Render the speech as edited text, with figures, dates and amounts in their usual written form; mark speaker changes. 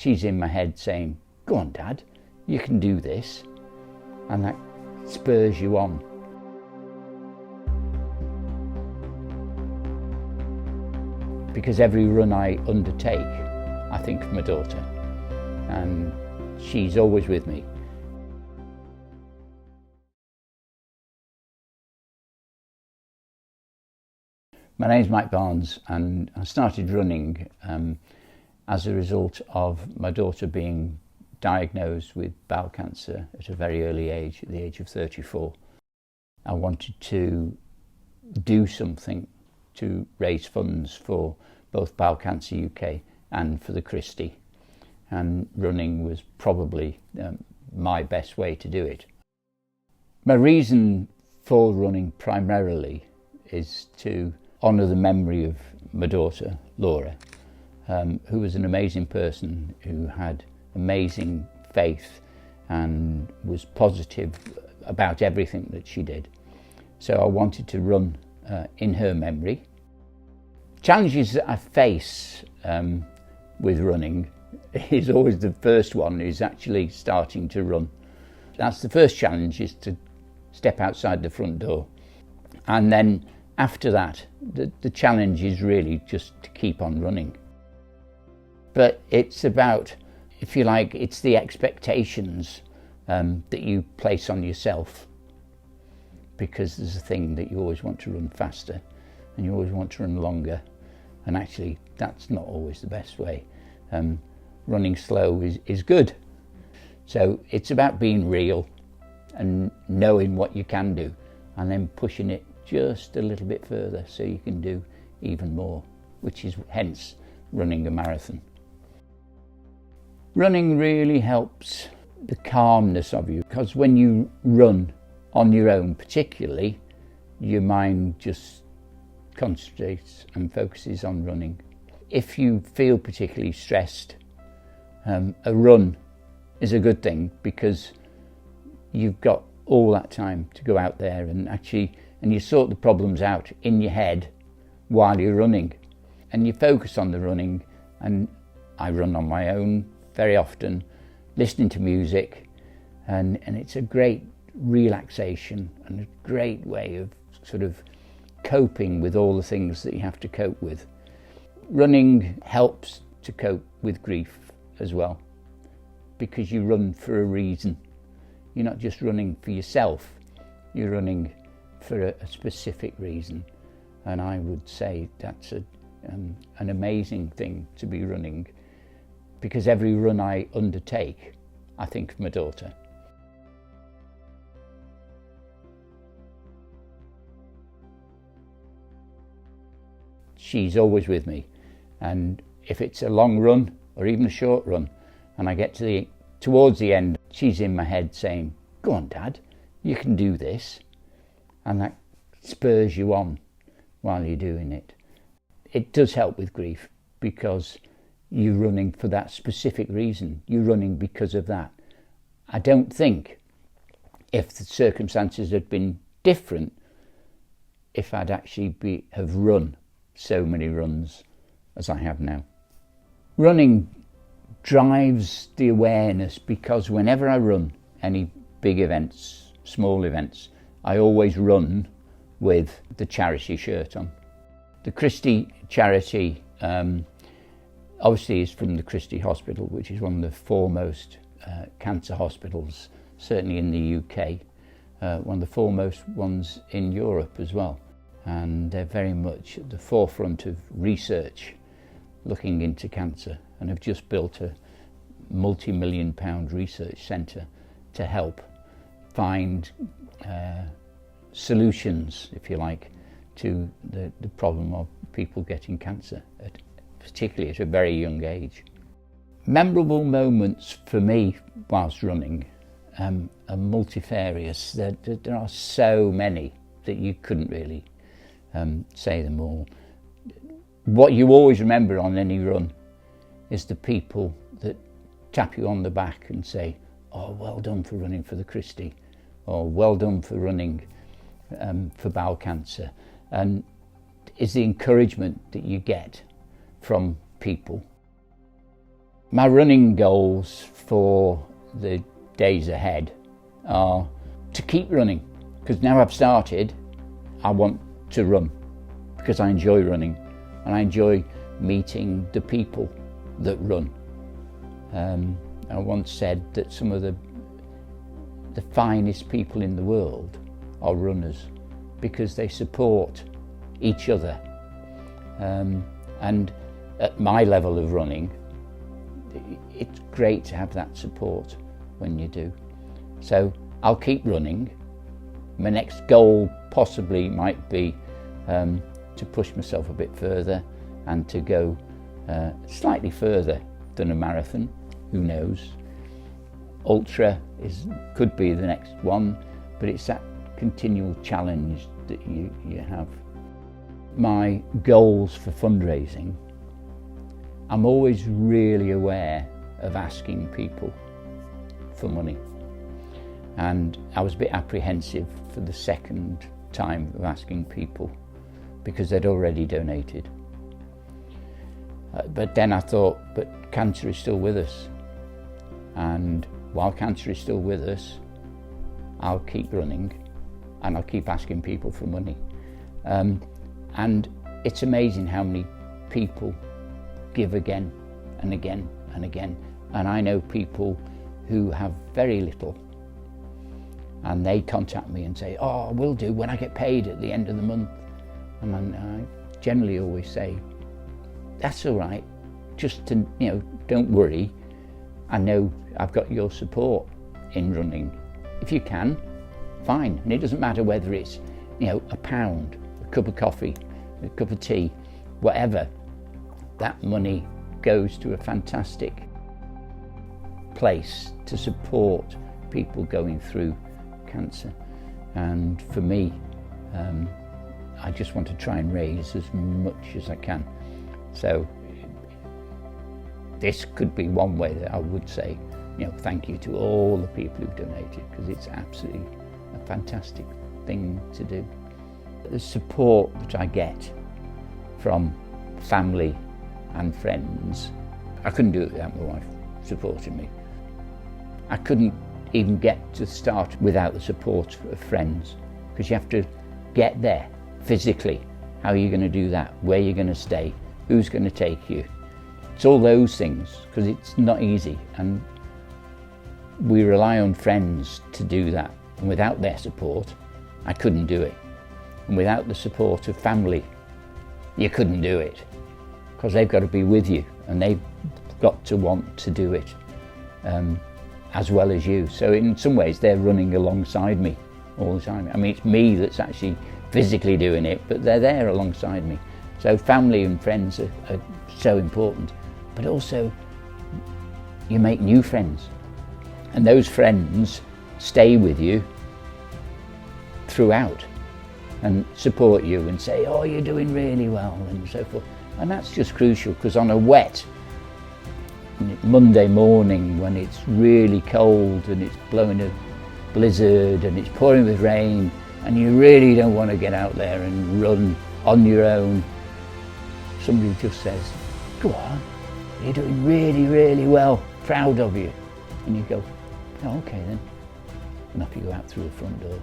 Speaker 1: she's in my head saying, "Go on, Dad, you can do this," and that spurs you on. Because every run I undertake, I think of my daughter, and she's always with me. My name's Mike Barnes, and I started running as a result of my daughter being diagnosed with bowel cancer at a very early age, at the age of 34. I wanted to do something to raise funds for both Bowel Cancer UK and for the Christie, and running was probably my best way to do it. My reason for running primarily is to honour the memory of my daughter, Laura, who was an amazing person, who had amazing faith and was positive about everything that she did. So I wanted to run in her memory. Challenges that I face with running is always the first one, is actually starting to run. That's the first challenge, is to step outside the front door. And then after that, the challenge is really just to keep on running. But it's about, if you like, it's the expectations that you place on yourself, because there's a thing that you always want to run faster and you always want to run longer, and actually that's not always the best way. Running slow is good. So it's about being real and knowing what you can do, and then pushing it just a little bit further so you can do even more, which is hence running a marathon. Running really helps the calmness of you, because when you run on your own particularly, your mind just concentrates and focuses on running. If you feel particularly stressed, a run is a good thing, because you've got all that time to go out there and you sort the problems out in your head while you're running, and you focus on the running. And I run on my own very often, listening to music, and it's a great relaxation and a great way of sort of coping with all the things that you have to cope with. Running helps to cope with grief as well, because you run for a reason. You're not just running for yourself, you're running for a specific reason. And I would say that's an amazing thing to be running, because every run I undertake, I think of my daughter. She's always with me, and if it's a long run or even a short run and I get towards the end, she's in my head saying, "Go on, Dad, you can do this," and that spurs you on while you're doing it. It does help with grief, because you're running for that specific reason. You're running because of that. I don't think, if the circumstances had been different, if I'd actually have run so many runs as I have now. Running drives the awareness, because whenever I run any big events, small events, I always run with the charity shirt on. The Christie Charity obviously is from the Christie Hospital, which is one of the foremost cancer hospitals, certainly in the UK, one of the foremost ones in Europe as well. And they're very much at the forefront of research looking into cancer, and have just built a multi-million-pound research centre to help find solutions, if you like, to the problem of people getting cancer, particularly at a very young age. Memorable moments for me whilst running are multifarious. There are so many that you couldn't really say them all. What you always remember on any run is the people that tap you on the back and say, "Oh, well done for running for the Christie," or "Well done for running for bowel cancer," and is the encouragement that you get from people. My running goals for the days ahead are to keep running, because now I've started, I want to run because I enjoy running and I enjoy meeting the people that run. I once said that some of the finest people in the world are runners because they support each other. And at my level of running, it's great to have that support when you do. So I'll keep running. My next goal possibly might be to push myself a bit further and to go slightly further than a marathon, who knows. Ultra could be the next one, but it's that continual challenge that you have. My goals for fundraising, I'm always really aware of asking people for money. And I was a bit apprehensive for the second time of asking people because they'd already donated. But then I thought, but cancer is still with us. And while cancer is still with us, I'll keep running and I'll keep asking people for money. And it's amazing how many people give again and again and again. And I know people who have very little and they contact me and say, oh, I will do when I get paid at the end of the month. And I generally always say, that's all right, just to, don't worry. I know I've got your support in running. If you can, fine. And it doesn't matter whether it's, a pound, a cup of coffee, a cup of tea, whatever. That money goes to a fantastic place to support people going through cancer. And for me, I just want to try and raise as much as I can. So this could be one way that I would say, thank you to all the people who've donated, because it's absolutely a fantastic thing to do. The support that I get from family and friends, I couldn't do it without my wife supporting me. I couldn't even get to start without the support of friends, because you have to get there physically. How are you going to do that? Where are you going to stay? Who's going to take you? It's all those things, because it's not easy, and we rely on friends to do that, and without their support I couldn't do it. And without the support of family, you couldn't do it, because they've got to be with you and they've got to want to do it as well as you. So in some ways they're running alongside me all the time. I mean, it's me that's actually physically doing it, but they're there alongside me. So family and friends are so important, but also you make new friends, and those friends stay with you throughout and support you and say, oh, you're doing really well, and so forth. And that's just crucial, because on a wet Monday morning when it's really cold and it's blowing a blizzard and it's pouring with rain and you really don't want to get out there and run on your own, somebody just says, go on, you're doing really, really well, proud of you. And you go, oh, okay then. And off you go out through the front door.